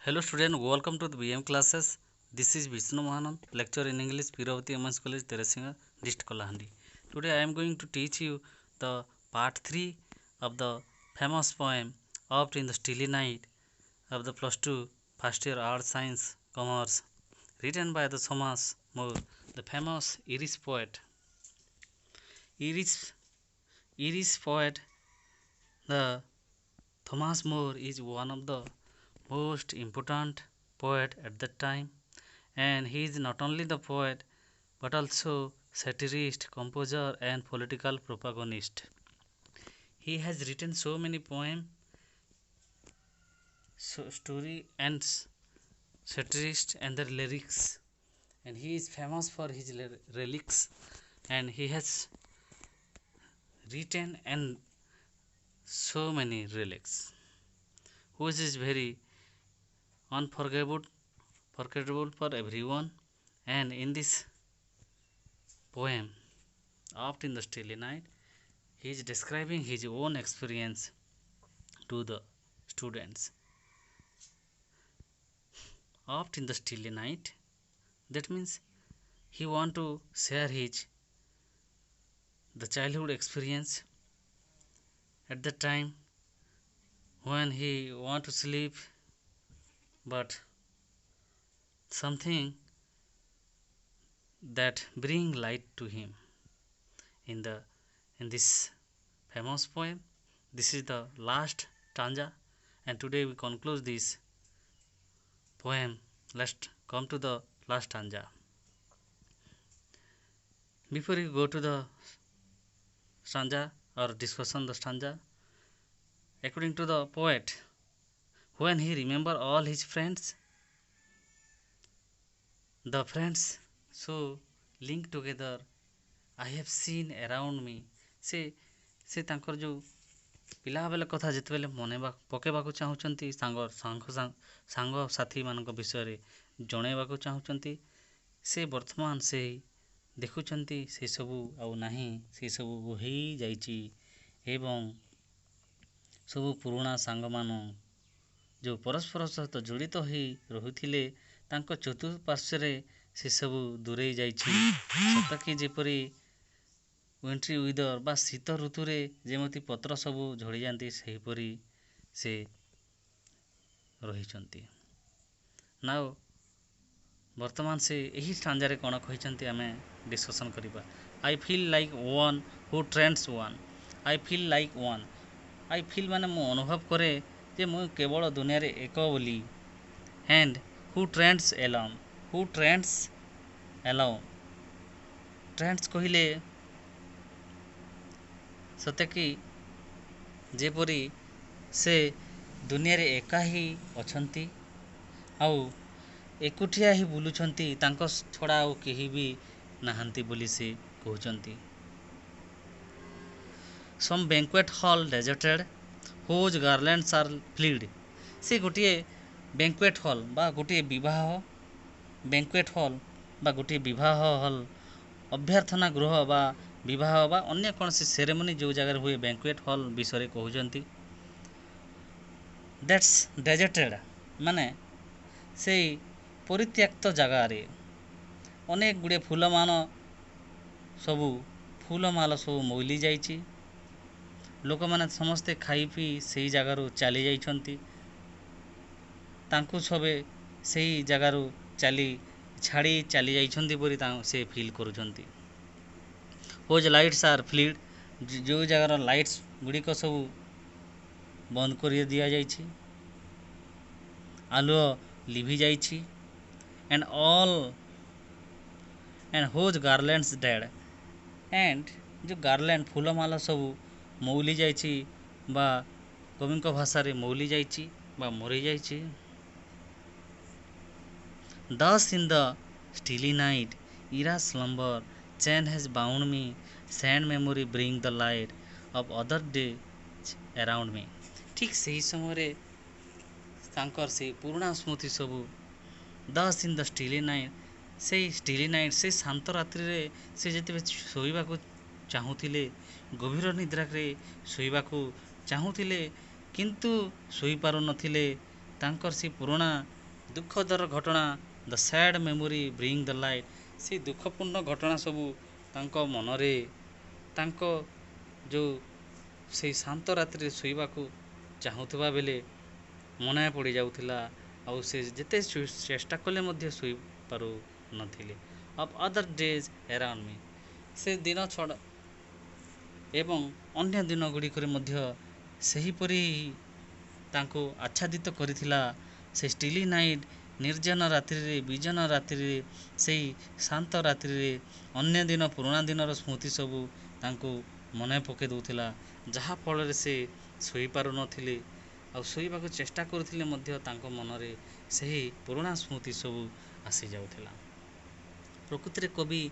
Hello student, welcome to the BM classes. This is Vishnu Mohanan, lecturer in English, Piravati Women's College, Teresinga, District Kalahandi. Today I am going to teach you the part 3 of the famous poem Oft in the Stilly Night of the plus 2 first year Art Science Commerce, written by the Thomas More, the famous Irish poet. Irish, Irish poet, the Thomas More is one of the most important poet at that time, and he is not only the poet but also satirist, composer and political propagandist. He has written so many poems, story and satirist and the lyrics, and he is famous for his lyrics, and he has written and so many lyrics which is very unforgettable for everyone. And in this poem Oft in the Stilly Night, he is describing his own experience to the students. Oft in the Stilly Night, that means he want to share his the childhood experience at the time when he want to sleep, but something that bring light to him in the in this famous poem. This is the last stanza, and today we conclude this poem. Let's come to the last stanza. Before we go to the stanza or discussion the stanza, according to the poet, when he remember all his friends, the friends so linked together I have seen around me. ସେ ତାଙ୍କର ଯେଉଁ ପିଲାବେଳ କଥା ଯେତେବେଳେ ମନେ ପକାଇବାକୁ ଚାହୁଁଛନ୍ତି, ସାଙ୍ଗସାଥିମାନଙ୍କ ବିଷୟରେ ଜଣାଇବାକୁ ଚାହୁଁଛନ୍ତି, ସେ ବର୍ତ୍ତମାନ ସେ ଦେଖୁଛନ୍ତି ସେସବୁ ଆଉ ନାହିଁ, ସେସବୁ ହୋଇଯାଇଛି ଏବଂ ସବୁ ପୁରୁଣା ସାଙ୍ଗମାନ ଯେଉଁ ପରସ୍ପର ସହିତ ଜଡ଼ିତ ହୋଇ ରହୁଥିଲେ, ତାଙ୍କ ଚତୁଃପାର୍ଶ୍ୱରେ ସେସବୁ ଦୂରେଇ ଯାଇଛି। ସତକି ଯେପରି ୱିଣ୍ଟ୍ରି ୱେଦର ବା ଶୀତ ଋତୁରେ ଯେମିତି ପତ୍ର ସବୁ ଝଡ଼ିଯାନ୍ତି, ସେହିପରି ସେ ରହିଛନ୍ତି। ନାଓ ବର୍ତ୍ତମାନ ସେ ଏହି ଷ୍ଟାଞ୍ଜାରେ କ'ଣ କହିଛନ୍ତି ଆମେ ଡିସ୍କସନ୍ କରିବା। I feel like one who trends one. I feel like one. I feel ମାନେ ମୁଁ ଅନୁଭବ କରେ ଯେ ମୁଁ କେବଳ ଦୁନିଆରେ ଏକ ବୋଲି। And who trends Elon. Who trends Elon. Trends କହିଲେ ସତେକି ଯେପରି ସେ ଦୁନିଆରେ ଏକା ହିଁ ଅଛନ୍ତି ଆଉ ଏକୁଟିଆ ହିଁ ବୁଲୁଛନ୍ତି, ତାଙ୍କ ଛଡ଼ା ଆଉ କେହି ବି ନାହାନ୍ତି ବୋଲି ସେ କହୁଛନ୍ତି। ସମ୍ ବ୍ୟାଙ୍କ୍ୱେଟ୍ ହଲ୍ ଡେଜର୍ଟେଡ୍ ହୁଜ୍ ଗାର୍ଲାଣ୍ଡସ୍ ଆର୍ ଫ୍ଲିଡ୍। ସେ ଗୋଟିଏ ବ୍ୟାଙ୍କ୍ୱେଟ୍ ହଲ୍ ବା ଗୋଟିଏ ବିବାହ ହଲ୍, ଅଭ୍ୟର୍ଥନା ଗୃହ ବା ବିବାହ ବା ଅନ୍ୟ କୌଣସି ସେରେମନି ଯେଉଁ ଜାଗାରେ ହୁଏ, ବ୍ୟାଙ୍କ୍ୱେଟ୍ ହଲ୍ ବିଷୟରେ କହୁଛନ୍ତି। ଦ୍ୟାଟ୍ସ ଡେଜର୍ଟେଡ୍ ମାନେ ସେଇ ପରିତ୍ୟକ୍ତ ଜାଗାରେ ଅନେକ ଗୁଡ଼ିଏ ଫୁଲମାଳ ସବୁ ମଉଳି ଯାଇଛି। ଲୋକମାନେ ସମସ୍ତେ ଖାଇ ପିଇ ସେହି ଜାଗାରୁ ଚାଲି ଯାଇଛନ୍ତି। ତାଙ୍କୁ ସବେ ସେହି ଜାଗାରୁ ଛାଡ଼ି ଚାଲି ଯାଇଛନ୍ତି ବୋଲି ସେ ଫିଲ୍ କରୁଛନ୍ତି। ହୁଜ୍ ଲାଇଟ୍ସ ଆର୍ ଫ୍ଲିଡ୍। ଯେଉଁ ଜାଗାର ଲାଇଟ୍ସ ଗୁଡ଼ିକ ସବୁ ବନ୍ଦ କରି ଦିଆଯାଇଛି, ଆଲୁଅ ଲିଭି ଯାଇଛି। And whose garlands dead. And ଯେଉଁ ଗାର୍ଲାଣ୍ଡ ଫୁଲମାଳ ସବୁ ମଉଳି ଯାଇଛି ବା କବିଙ୍କ ଭାଷାରେ ମଉଳି ଯାଇଛି ବା ମରିଯାଇଛି। Thus in the stilly night, era slumber, chain has bound me, sad memory bring the light of other days around me। ଠିକ୍ ସେହି ସମୟରେ ତାଙ୍କର ସେଇ ପୁରୁଣା ସ୍ମୃତି ସବୁ thus in the stilly night, ସେଇ ଷ୍ଟିଲି ନାଇଟ୍, ସେଇ ଶାନ୍ତ ରାତ୍ରିରେ ସେ ଯେତେବେଳେ ଶୋଇବାକୁ ଚାହୁଁଥିଲେ, ଗଭୀର ନିଦ୍ରାରେ ଶୋଇବାକୁ ଚାହୁଁଥିଲେ କିନ୍ତୁ ଶୋଇପାରୁନଥିଲେ, ତାଙ୍କର ସେ ପୁରୁଣା ଦୁଃଖଦର ଘଟଣା ଦ ସ୍ୟାଡ୍ ମେମୋରି ବ୍ରିଙ୍ଗ ଦ ଲାଇଟ୍, ସେ ଦୁଃଖପୂର୍ଣ୍ଣ ଘଟଣା ସବୁ ତାଙ୍କ ମନରେ ତାଙ୍କ ଯେଉଁ ସେଇ ଶାନ୍ତ ରାତିରେ ଶୋଇବାକୁ ଚାହୁଁଥିବା ବେଳେ ମନେ ପଡ଼ିଯାଉଥିଲା। ଆଉ ସେ ଯେତେ ଚେଷ୍ଟା କଲେ ମଧ୍ୟ ଶୋଇପାରୁନଥିଲେ। ଅଫ୍ ଅଦର ଡେଜ୍ ଏରାଉଣ୍ଡ ମି, ସେ ଦିନ ଛଡ଼ା ଏବଂ ଅନ୍ୟ ଦିନ ଗୁଡ଼ିକରେ ମଧ୍ୟ ସେହିପରି ତାଙ୍କୁ ଆଚ୍ଛାଦିତ କରିଥିଲା। ସେ ଷ୍ଟିଲି ନାଇଟ୍, ନିର୍ଜନ ରାତ୍ରିରେ, ବିଜନ ରାତ୍ରିରେ, ସେଇ ଶାନ୍ତ ରାତ୍ରିରେ ଅନ୍ୟ ଦିନ ପୁରୁଣା ଦିନର ସ୍ମୃତି ସବୁ ତାଙ୍କୁ ମନେ ପକାଇ ଦେଉଥିଲା, ଯାହାଫଳରେ ସେ ଶୋଇପାରୁନଥିଲେ। ଆଉ ଶୋଇବାକୁ ଚେଷ୍ଟା କରୁଥିଲେ ମଧ୍ୟ ତାଙ୍କ ମନରେ ସେହି ପୁରୁଣା ସ୍ମୃତି ସବୁ ଆସିଯାଉଥିଲା। ପ୍ରକୃତିରେ କବି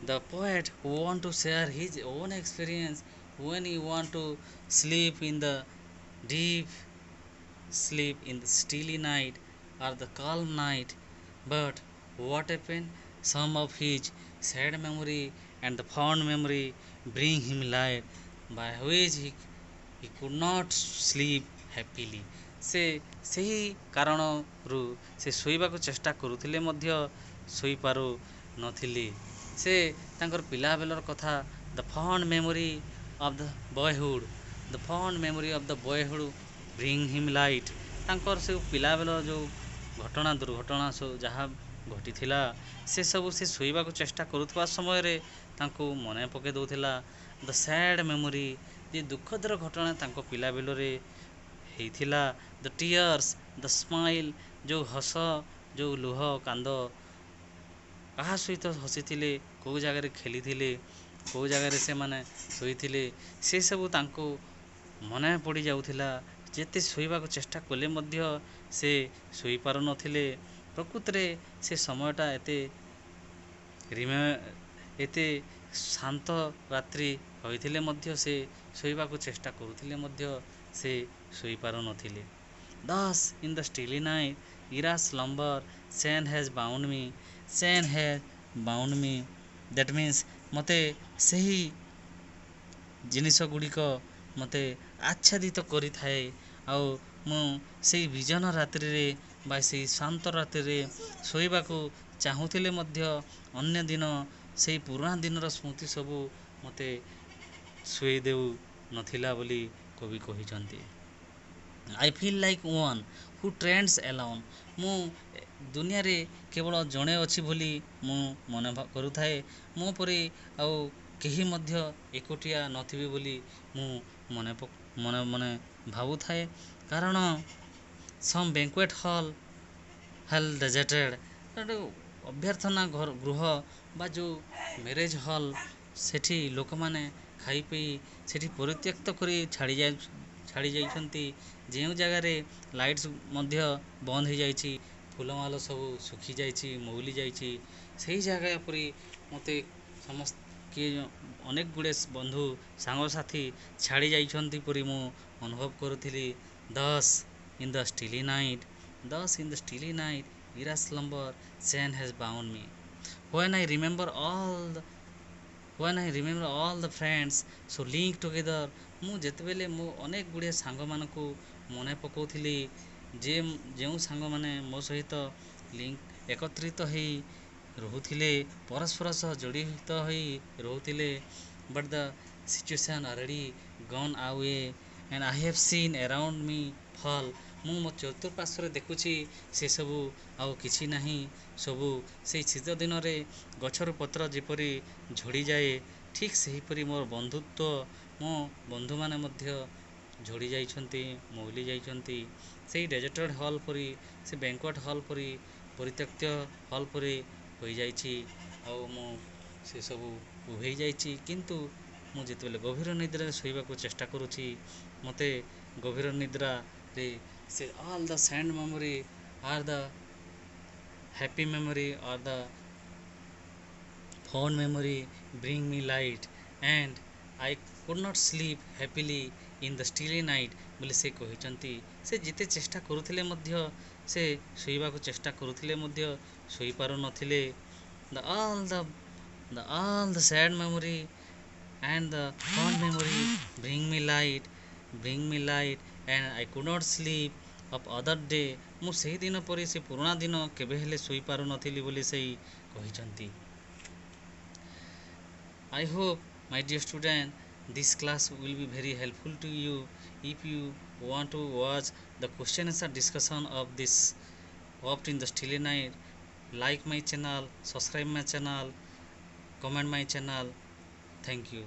the poet who want to share his own experience when he want to sleep in the deep sleep in the stilly night or the calm night, but what happened, some of his sad memory and the fond memory bring him light by which he could not sleep happily. ସେ ସେହି କାରଣରୁ ସେ ଶୋଇବାକୁ ଚେଷ୍ଟା କରୁଥିଲେ ମଧ୍ୟ ଶୋଇପାରୁ ନଥିଲେ। ସେ ତାଙ୍କର ପିଲାବେଳର କଥା the fond memory of the boyhood, the fond memory of the boyhood bring him light, ତାଙ୍କର ସବୁ ପିଲାବେଳର ଯେଉଁ ଘଟଣା ଦୁର୍ଘଟଣା ସବୁ ଯାହା ଘଟିଥିଲା ସେସବୁ ସେ ଶୋଇବାକୁ ଚେଷ୍ଟା କରୁଥିବା ସମୟରେ ତାଙ୍କୁ ମନେ ପକାଇ ଦେଉଥିଲା। ଦ ସ୍ୟାଡ୍ ମେମୋରି, ଯେ ଦୁଃଖଦର ଘଟଣା ତାଙ୍କ ପିଲାବେଳରେ ହେଇଥିଲା। ଦ ଟିୟର୍ସ, ଦ ସ୍ମାଇଲ୍, ଯେଉଁ ହସ, ଯେଉଁ ଲୁହ କାନ୍ଦ, କାହା ସହିତ ହସିଥିଲେ, କେଉଁ ଜାଗାରେ ଖେଳିଥିଲେ, କେଉଁ ଜାଗାରେ ସେମାନେ ଶୋଇଥିଲେ, ସେସବୁ ତାଙ୍କୁ ମନେ ପଡ଼ିଯାଉଥିଲା। ଯେତେ ଶୋଇବାକୁ ଚେଷ୍ଟା କଲେ ମଧ୍ୟ ସେ ଶୋଇପାରୁନଥିଲେ। ପ୍ରକୃତରେ ସେ ସମୟଟା ଏତେ ଶାନ୍ତ ରାତ୍ରି ହୋଇଥିଲେ ମଧ୍ୟ ସେ ଶୋଇବାକୁ ଚେଷ୍ଟା କରୁଥିଲେ ମଧ୍ୟ ସେ ଶୋଇପାରୁନଥିଲେ। Thus in the stilly night era's slumber Sand has bound me, Sand has bound me, that means ମୋତେ ସେହି ଜିନିଷ ଗୁଡ଼ିକ ମୋତେ ଆଚ୍ଛାଦିତ କରିଥାଏ। ଆଉ ମୁଁ ସେଇ ବିଜନ ରାତ୍ରିରେ ବା ସେଇ ଶାନ୍ତ ରାତ୍ରିରେ ଶୋଇବାକୁ ଚାହୁଁଥିଲେ ମଧ୍ୟ ଅନ୍ୟ ଦିନ ସେଇ ପୁରୁଣା ଦିନର ସ୍ମୃତି ସବୁ ମୋତେ ଶୋଇ ଦେଉନଥିଲା ବୋଲି କବି କହିଛନ୍ତି। I feel like one who trends alone, ମୁଁ ଦୁନିଆରେ କେବଳ ଜଣେ ଅଛି ବୋଲି ମୁଁ ମନେ କରୁଥାଏ। ମୋ ପରି ଆଉ କେହି ମଧ୍ୟ ଏକୁଟିଆ ନଥିବେ ବୋଲି ମୁଁ ମନେ ଭାବୁଥାଏ। କାରଣ some banquet hall deserted, ଅଭ୍ୟର୍ଥନା ଗୃହ ବା ଯେଉଁ ମ୍ୟାରେଜ୍ ହଲ୍, ସେଠି ଲୋକମାନେ ଖାଇ ପିଇ ସେଠି ପରିତ୍ୟକ୍ତ କରି ଛାଡ଼ି ଯାଇଛନ୍ତି। ଯେଉଁ ଜାଗାରେ ଲାଇଟ୍ସ ମଧ୍ୟ ବନ୍ଦ ହୋଇଯାଇଛି, ଫୁଲମାଳ ସବୁ ଶୁଖିଯାଇଛି, ମଉଳି ଯାଇଛି, ସେହି ଜାଗା ପରି ମୋତେ ଅନେକ ଗୁଡ଼ିଏ ବନ୍ଧୁ ସାଙ୍ଗସାଥି ଛାଡ଼ି ଯାଇଛନ୍ତି ପରି ମୁଁ ଅନୁଭବ କରୁଥିଲି। Thus in the stilly night, thus in the stilly night era's slumber Sand has bound me, when I remember all the friends so linked together, ମୁଁ ଯେତେବେଳେ ମୁଁ ଅନେକ ଗୁଡ଼ିଏ ସାଙ୍ଗମାନଙ୍କୁ ମନେ ପକାଉଥିଲି, ଯେଉଁ ସାଙ୍ଗମାନେ ମୋ ସହିତ ଏକତ୍ରିତ ହୋଇ ରହୁଥିଲେ, ପରସ୍ପର ସହ ଜଡ଼ିତ ହୋଇ ରହୁଥିଲେ। But the situation already gone away and I have seen around me fall, ମୁଁ ମୋ ଚତୁଃପାର୍ଶ୍ୱରେ ଦେଖୁଛି ସେସବୁ ଆଉ କିଛି ନାହିଁ। ସବୁ ସେଇ ଶୀତ ଦିନରେ ଗଛରୁ ପତ୍ର ଯେପରି ଝଡ଼ିଯାଏ, ଠିକ୍ ସେହିପରି ମୋର ବନ୍ଧୁତ୍ୱ, ମୋ ବନ୍ଧୁମାନେ ମଧ୍ୟ ଝଡ଼ି ଯାଇଛନ୍ତି, ମଉଳି ଯାଇଛନ୍ତି। ସେଇ ଡେଜର୍ଟେଡ଼ ହଲ୍ ପରି, ସେ ବ୍ୟାଙ୍କୱେଟ୍ ହଲ୍ ପରି, ପରିତ୍ୟକ୍ତ ହଲ୍ ପରି ହୋଇଯାଇଛି। ଆଉ ମୁଁ ସେସବୁ ଉଭେଇ ଯାଇଛି। କିନ୍ତୁ ମୁଁ ଯେତେବେଳେ ଗଭୀର ନିଦ୍ରାରେ ଶୋଇବାକୁ ଚେଷ୍ଟା କରୁଛି, ମୋତେ ଗଭୀର ନିଦ୍ରାରେ ସେ all the sad memory or the happy memory or the fond memory bring me light and I could not sleep happily in the stilly night ବୋଲି ସେ କହିଛନ୍ତି। ସେ ଯେତେ ଚେଷ୍ଟା କରୁଥିଲେ ମଧ୍ୟ, ସେ ଶୋଇବାକୁ ଚେଷ୍ଟା କରୁଥିଲେ ମଧ୍ୟ ଶୋଇପାରୁନଥିଲେ। all the sad memory and the fond memory bring me light and I could not sleep of other day. ମୁଁ ସେହି ଦିନ ପରି ସେ ପୁରୁଣା ଦିନ କେବେ ହେଲେ ଶୋଇପାରୁନଥିଲି ବୋଲି ସେଇ କହିଛନ୍ତି। I hope, my dear student, this class will be very helpful to you. If you want to watch the question answer discussion of this Opt in the Steely Night, like my channel, subscribe my channel, comment my channel. Thank you.